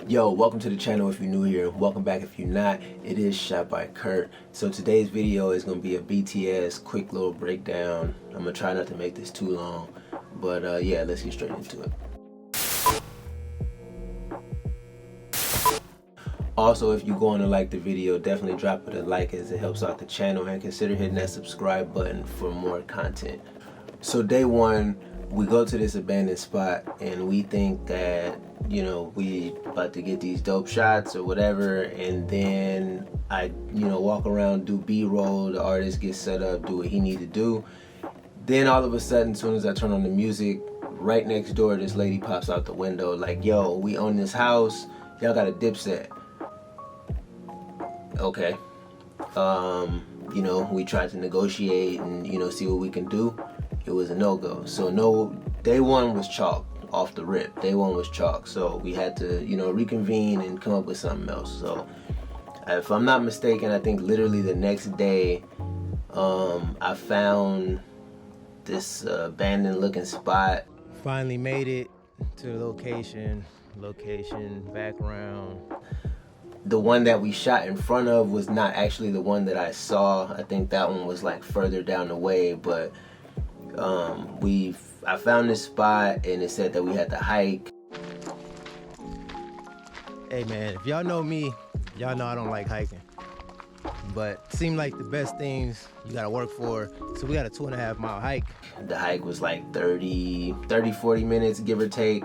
Yo, welcome to the channel if you're new here. Welcome back if you're not. It is shot by Kurt. So today's video is going to be a BTS quick little breakdown. I'm going to try not to make this too long. But yeah, let's get straight into it. Also, if you're going to like the video, definitely drop it a like as it helps out the channel, and consider hitting that subscribe button for more content. So day one, we go to this abandoned spot and we think that, you know, we about to get these dope shots or whatever, and then I, walk around, do B-roll, the artist gets set up, do what he need to do. Then all of a sudden, as soon as I turn on the music, right next door, this lady pops out the window like, yo, we own this house, y'all got a Dipset. Okay. We tried to negotiate and, see what we can do. It was a no-go. So no, day one was chalk off the rip. Day one was chalk. So we had to, reconvene and come up with something else. So if I'm not mistaken, I think literally the next day, I found this abandoned looking spot. Finally made it to the location, background. The one that we shot in front of was not actually the one that I saw. I think that one was like further down the way, but I found this spot and it said that we had to hike. Hey man, if y'all know me, y'all know I don't like hiking. But it seemed like the best things you gotta work for. So we got a 2.5 mile hike. The hike was like 40 minutes, give or take,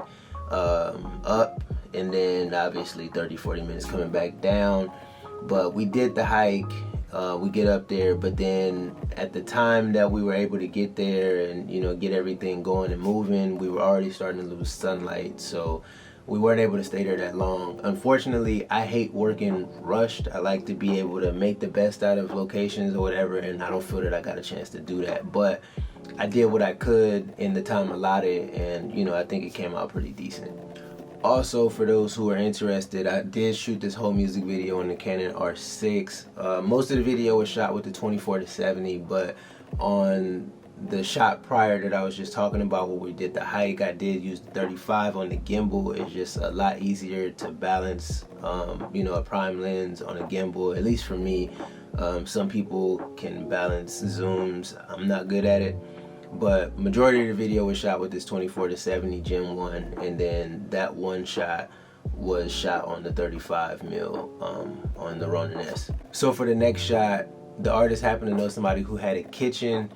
up. And then obviously 30-40 minutes coming back down. But we did the hike, we get up there, but then at the time that we were able to get there and get everything going and moving, we were already starting to lose sunlight, so we weren't able to stay there that long. Unfortunately, I hate working rushed. I like to be able to make the best out of locations or whatever, and I don't feel that I got a chance to do that. But I did what I could in the time allotted, and I think it came out pretty decent. Also, for those who are interested, I did shoot this whole music video on the Canon R6. Most of the video was shot with the 24-70, but on the shot prior that I was just talking about where we did the hike, I did use the 35 on the gimbal. It's just a lot easier to balance, a prime lens on a gimbal, at least for me. Some people can balance zooms. I'm not good at it. But majority of the video was shot with this 24-70 Gen 1, and then that one shot was shot on the 35mm on the Ronin S. So for the next shot, the artist happened to know somebody who had a kitchen.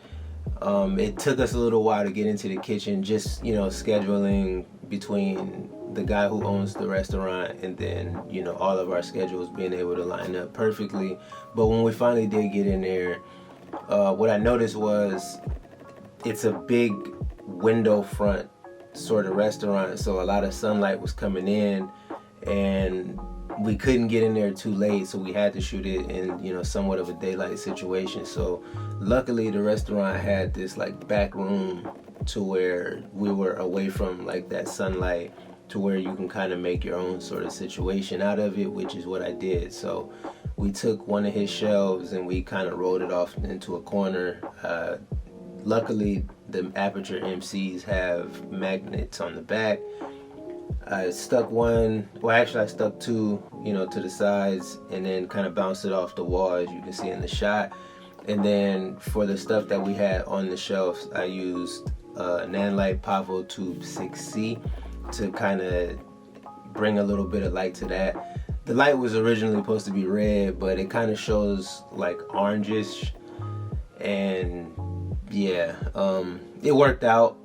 It took us a little while to get into the kitchen, just scheduling between the guy who owns the restaurant and then all of our schedules being able to line up perfectly. But when we finally did get in there, what I noticed was it's a big window front sort of restaurant, so a lot of sunlight was coming in and we couldn't get in there too late, so we had to shoot it in somewhat of a daylight situation. So luckily the restaurant had this like back room to where we were away from like that sunlight, to where you can kind of make your own sort of situation out of it, which is what I did. So we took one of his shelves and we kind of rolled it off into a corner. Luckily, the Aperture MCs have magnets on the back. I stuck one, well actually I stuck two, to the sides, and then kind of bounced it off the wall as you can see in the shot. And then for the stuff that we had on the shelves, I used Nanlite Pavo Tube 6C to kind of bring a little bit of light to that. The light was originally supposed to be red, but it kind of shows like orangish, and yeah, it worked out,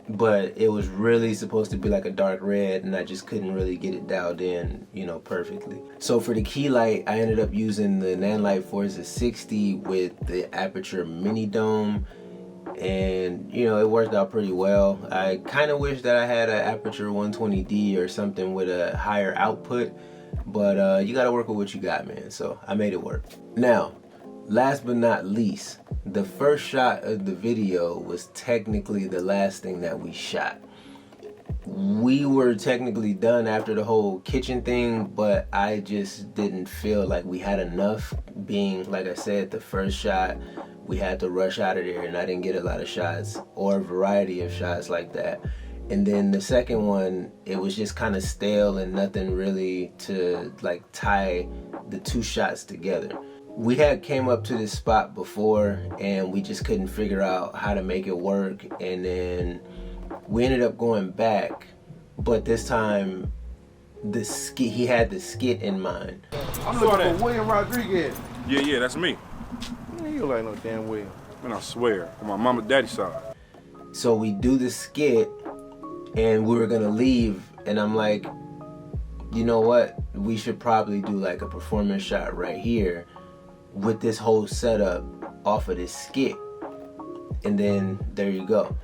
but it was really supposed to be like a dark red, and I just couldn't really get it dialed in, perfectly. So for the key light, I ended up using the Nanlite Forza 60 with the Aperture Mini Dome, and it worked out pretty well. I kind of wish that I had an Aperture 120D or something with a higher output, but you gotta work with what you got, man. So I made it work. Now, last but not least, the first shot of the video was technically the last thing that we shot. We were technically done after the whole kitchen thing, but I just didn't feel like we had enough, being, like I said, the first shot, we had to rush out of there and I didn't get a lot of shots or a variety of shots like that. And then the second one, it was just kind of stale and nothing really to like tie the two shots together. We had came up to this spot before and we just couldn't figure out how to make it work, and then we ended up going back, but this time the skit, he had the skit in mind. I'm looking for William Rodriguez. Yeah, that's me. Man, you like no damn William. Man, I swear, on my mama and daddy side. So we do the skit and we were gonna leave, and I'm like, you know what, we should probably do like a performance shot right here with this whole setup off of this skit, and then there you go.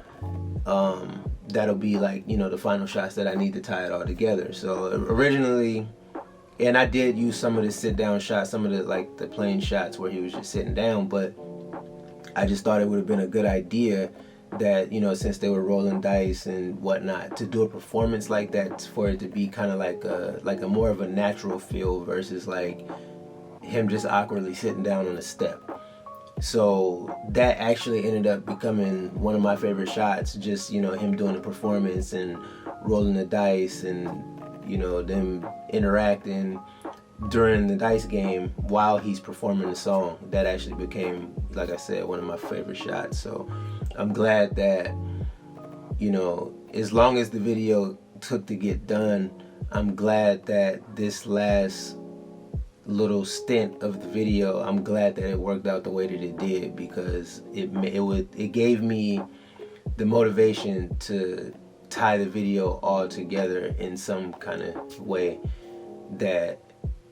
That'll be like, you know, the final shots that I need to tie it all together. So originally, and I did use some of the sit down shots, some of the like the plain shots where he was just sitting down, but I just thought it would have been a good idea that, you know, since they were rolling dice and whatnot, to do a performance like that, for it to be kind of like a more of a natural feel versus like him just awkwardly sitting down on a step. So that actually ended up becoming one of my favorite shots, just, you know, him doing the performance and rolling the dice and, you know, them interacting during the dice game while he's performing the song. That actually became, like I said, one of my favorite shots. So I'm glad that, you know, as long as the video took to get done, I'm glad that this last little stint of the video, I'm glad that it worked out the way that it did, because it gave me the motivation to tie the video all together in some kind of way that,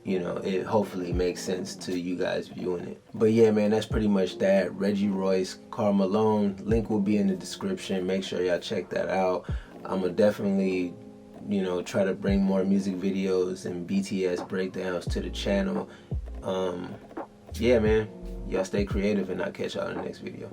you know, it hopefully makes sense to you guys viewing it. But yeah, man, that's pretty much that. Reggie Royce, Karl Malone, link will be in the description. Make sure y'all check that out. I'm gonna definitely, you know, try to bring more music videos and BTS breakdowns to the channel. Yeah, man, y'all stay creative, and I'll catch y'all in the next video.